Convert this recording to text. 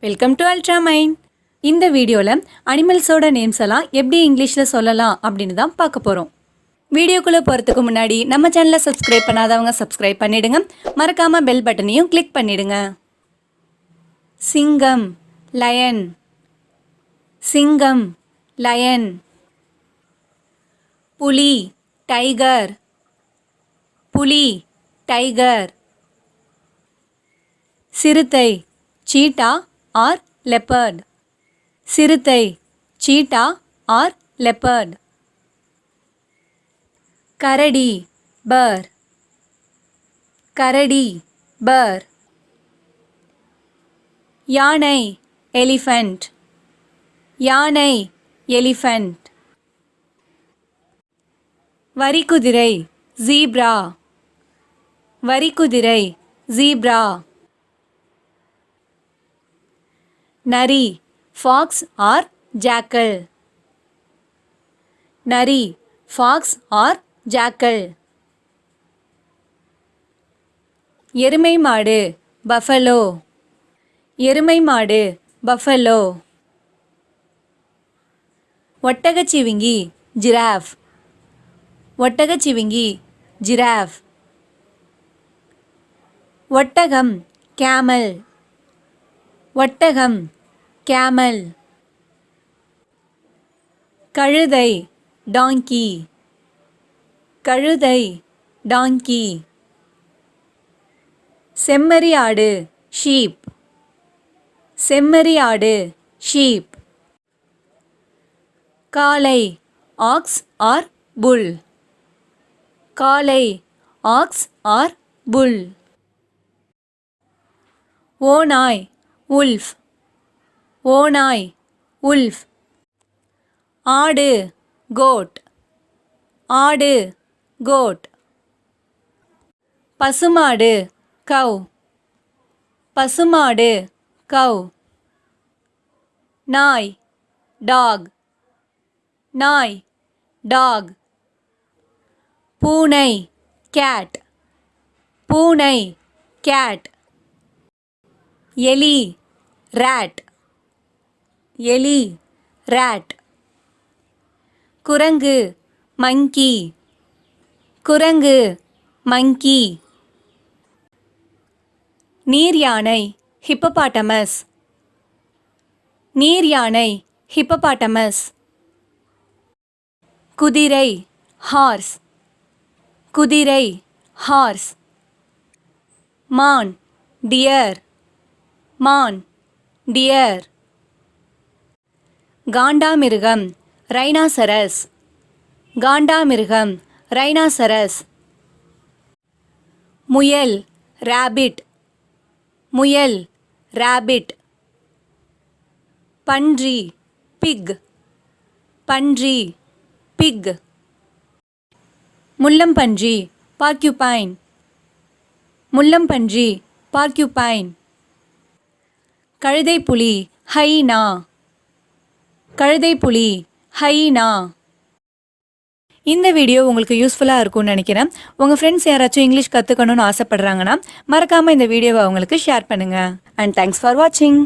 Welcome to ultra mind. இந்த வீடியோவில் அனிமல்ஸோட names எல்லாம் எப்படி இங்கிலீஷில் சொல்லலாம் அப்படின்னு தான் பார்க்க போகிறோம். வீடியோக்குள்ளே போகிறதுக்கு முன்னாடி நம்ம சேனலை சப்ஸ்கிரைப் பண்ணாதவங்க சப்ஸ்கிரைப் பண்ணிடுங்க. மறக்காமல் பெல் பட்டனையும் கிளிக் பண்ணிடுங்க. சிங்கம், லயன். சிங்கம், லயன். புலி, டைகர். புலி, டைகர். சிறுத்தை, சீட்டா or leopard. சிறுத்தை, சீட்டா or leopard. கரடி, bear. கரடி, bear. யானை, elephant. யானை, elephant. வரிக்குதிரை, zebra. வரிக்குதிரை, zebra. நரி, fox or jackal. நரி, fox or jackal. எருமை மாடு, buffalo. எருமை மாடு, buffalo. ஒட்டகச்சிவிங்கி, giraffe. ஒட்டகச்சிவிங்கி, giraffe. ஒட்டகம், camel. ஒட்டகம், camel. கழுதை, donkey. கழுதை, donkey. செம்மறி ஆடு, sheep. செம்மறி ஆடு, sheep. காளை, ox or bull. காளை, ox or bull. ஓநாய், wolf. ஓநாய், wolf. ஆடு, goat. ஆடு, goat. பசுமாடு, cow. பசுமாடு, cow. நாய், dog. நாய், dog. பூனை, cat. பூனை, cat. எலி, rat. எலி, rat. குரங்கு, monkey. குரங்கு, monkey. நீர் யானை, hippopotamus. நீர் யானை, hippopotamus. குதிரை, horse. குதிரை, horse. மான், deer. மான், deer. காண்டாமிருகம், rhinoceros. காண்டாமிருகம், rhinoceros. முயல், rabbit. முயல், rabbit. பன்றி, pig. பன்றி, pig. முள்ளம்பன்றி, porcupine. முள்ளம்பன்றி, porcupine. கழுதைப்புலி, hyena. கழுதைப்புலி, hyena. இந்த வீடியோ உங்களுக்கு யூஸ்ஃபுல்லாக இருக்கும்னு நினைக்கிறேன். உங்கள் ஃப்ரெண்ட்ஸ் யாராச்சும் இங்கிலீஷ் கற்றுக்கணும்னு ஆசைப்படுறாங்கன்னா மறக்காமல் இந்த வீடியோவை அவங்களுக்கு ஷேர் பண்ணுங்கள். அண்ட் தேங்க்ஸ் ஃபார் வாட்சிங்.